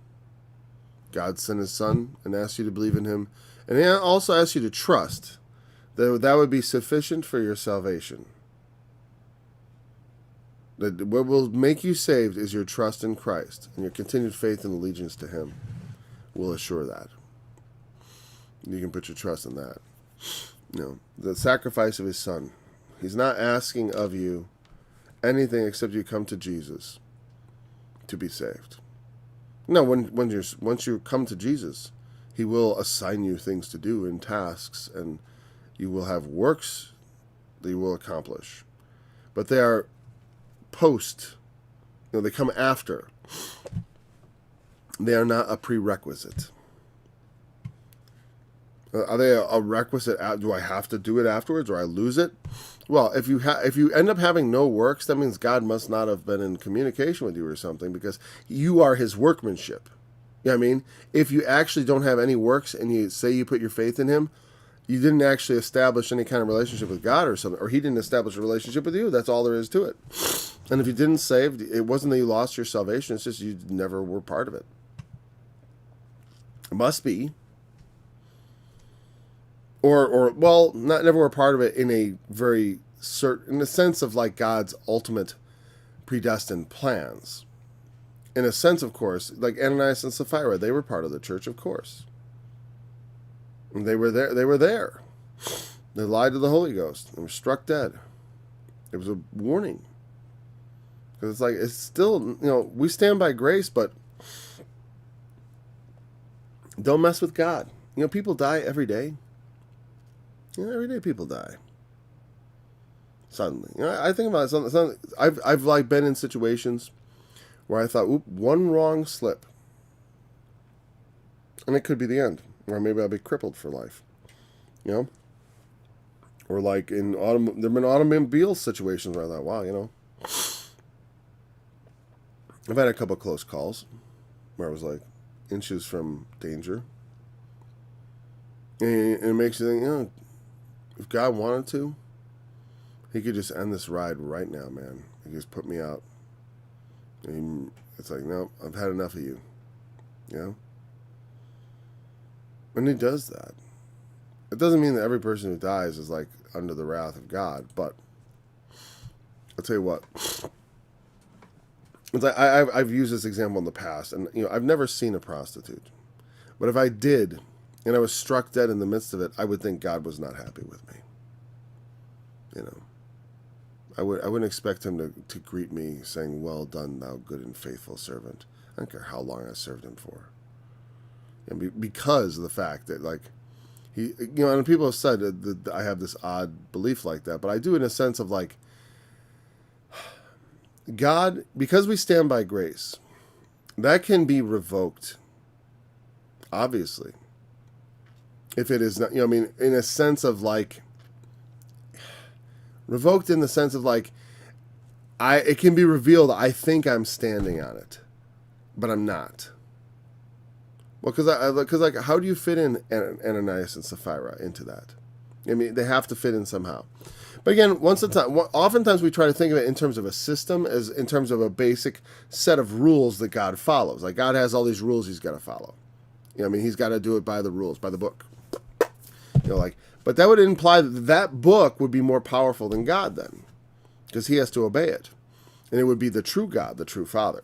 God sent His Son and asked you to believe in Him. And He also asked you to trust that would be sufficient for your salvation. That what will make you saved is your trust in Christ, and your continued faith and allegiance to Him will assure that. You can put your trust in that. The sacrifice of His Son. He's not asking of you anything except you come to Jesus to be saved. No, once you come to Jesus, He will assign you things to do and tasks, and you will have works that you will accomplish. But they are post, they come after. They are not a prerequisite. Are they a requisite? Do I have to do it afterwards, or I lose it? Well, if you end up having no works, that means God must not have been in communication with you or something, because you are His workmanship. You know what I mean? If you actually don't have any works and you say you put your faith in Him, you didn't actually establish any kind of relationship with God or something, or He didn't establish a relationship with you. That's all there is to it. And if you didn't save, it wasn't that you lost your salvation. It's just you never were part of it. It must be. Or not never were part of it in a very certain, in the sense of like God's ultimate predestined plans. In a sense, of course, like Ananias and Sapphira, they were part of the church, of course. And they were there. They lied to the Holy Ghost and were struck dead. It was a warning. Because it's like, it's still, we stand by grace, but don't mess with God. People die every day. Every day people die. Suddenly. I think about it. I've like been in situations where I thought, oop, one wrong slip. And it could be the end. Or maybe I'll be crippled for life. Or like in there have been automobile situations where I thought, wow, I've had a couple of close calls where I was like inches from danger. And it makes you think, if God wanted to, he could just end this ride right now, man. He could just put me out. And it's like, no, I've had enough of you. And he does that. It doesn't mean that every person who dies is like under the wrath of God, but I'll tell you what. It's like I've used this example in the past, and I've never seen a prostitute, but if I did, and I was struck dead in the midst of it, I would think God was not happy with me. I wouldn't expect him to greet me saying, "Well done, thou good and faithful servant." I don't care how long I served him for, and because of the fact that like he, and people have said that I have this odd belief like that, but I do in a sense of like, God, because we stand by grace, that can be revoked, obviously. If it is not, in a sense of like, revoked in the sense of like, it can be revealed, I think I'm standing on it, but I'm not. Well, because like, how do you fit in Ananias and Sapphira into that? They have to fit in somehow. But again, oftentimes we try to think of it in terms of a system, as in terms of a basic set of rules that God follows. Like God has all these rules he's got to follow. He's got to do it by the rules, by the book. But that would imply that book would be more powerful than God then, because he has to obey it. And it would be the true God, the true Father.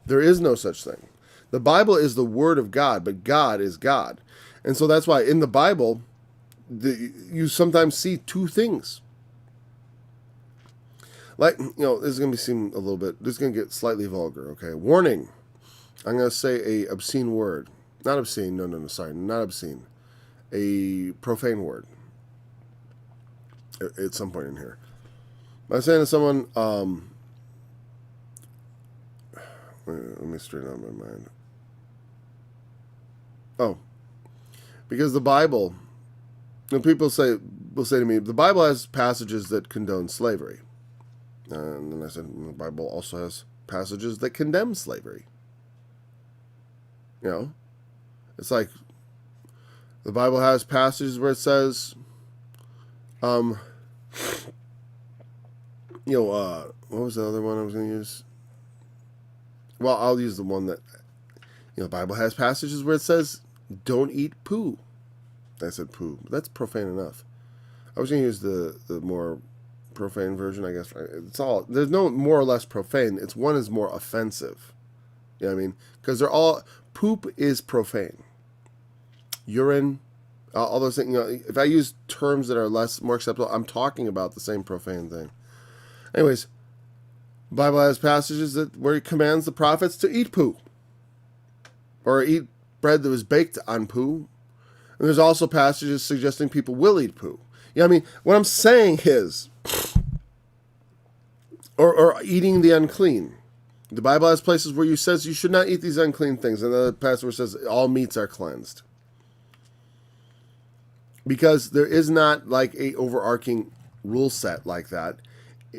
There is no such thing. The Bible is the Word of God, but God is God. And so that's why in the Bible, you sometimes see two things. Like, this is going to seem a little bit, this is going to get slightly vulgar, okay? Warning. I'm going to say a obscene word. Not obscene, no, sorry, not obscene. A profane word. At some point in here. I'm saying to someone, let me straighten out my mind. Oh, because the Bible, and people will say to me, the Bible has passages that condone slavery. And then I said, the Bible also has passages that condemn slavery. It's like, the Bible has passages where it says, what was the other one I was going to use? Well, I'll use the one that, the Bible has passages where it says, don't eat poo. I said poo. That's profane enough. I was going to use the more profane version, I guess. There's no more or less profane. One is more offensive. You know what I mean? Because poop is profane. Urine, all those things. If I use terms that are more acceptable, I'm talking about the same profane thing. Anyways, the Bible has passages where it commands the prophets to eat poo, or eat bread that was baked on poo. And there's also passages suggesting people will eat poo. What I'm saying is, or eating the unclean. The Bible has places where you says you should not eat these unclean things, and the passage says all meats are cleansed. Because there is not like a overarching rule set like that.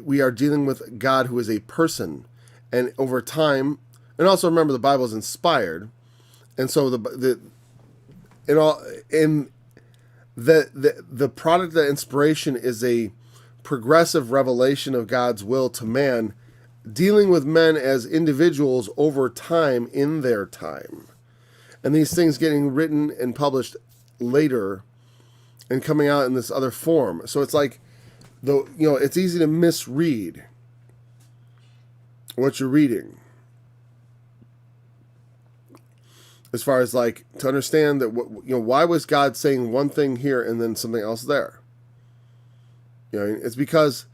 We are dealing with God who is a person, and over time, and also remember the Bible is inspired, and so the product of that inspiration is a progressive revelation of God's will to man, dealing with men as individuals over time in their time, and these things getting written and published later and coming out in this other form. So it's like, it's easy to misread what you're reading. As far as like, to understand that, why was God saying one thing here and then something else there? It's because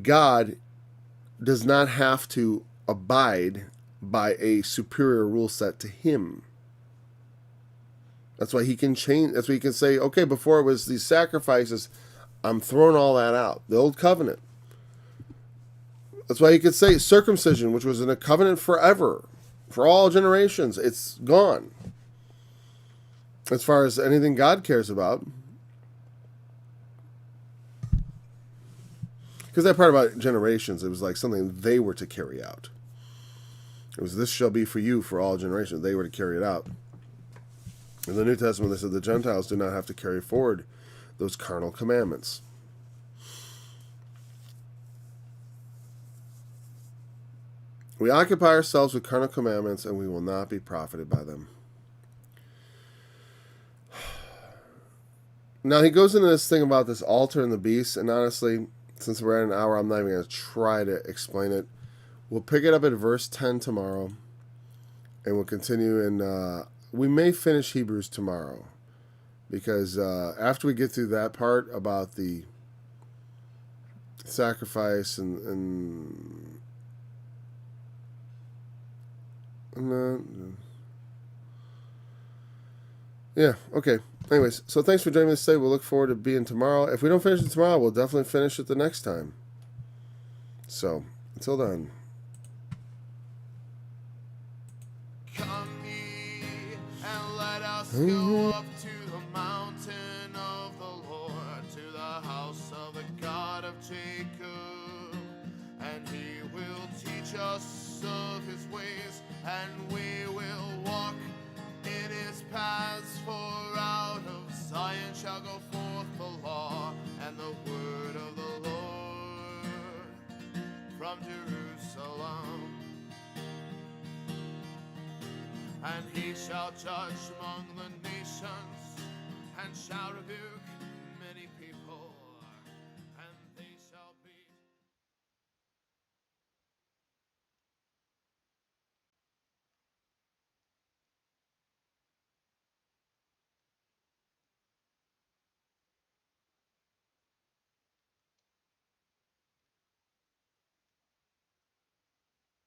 God does not have to abide by a superior rule set to him. That's why he can change. That's why he can say, okay, before it was these sacrifices, I'm throwing all that out. The old covenant. That's why he could say circumcision, which was in a covenant forever, for all generations, it's gone. As far as anything God cares about. Because that part about generations, it was like something they were to carry out. It was, this shall be for you for all generations. They were to carry it out. In the New Testament, they said the Gentiles do not have to carry forward those carnal commandments. We occupy ourselves with carnal commandments, and we will not be profited by them. Now, he goes into this thing about this altar and the beast, and honestly, since we're at an hour, I'm not even going to try to explain it. We'll pick it up at verse 10 tomorrow, and we'll continue, and we may finish Hebrews tomorrow, because after we get through that part about the sacrifice and yeah, okay. Anyways, so thanks for joining me today. We'll look forward to being tomorrow. If we don't finish it tomorrow, we'll definitely finish it the next time. So, until then. Come ye, and let us go up to the mountain of the Lord, to the house of the God of Jacob. And he will teach us of his ways, and we will walk in his paths. For out of Zion shall go forth the law and the word of the Lord from Jerusalem. And he shall judge among the nations, and shall rebuke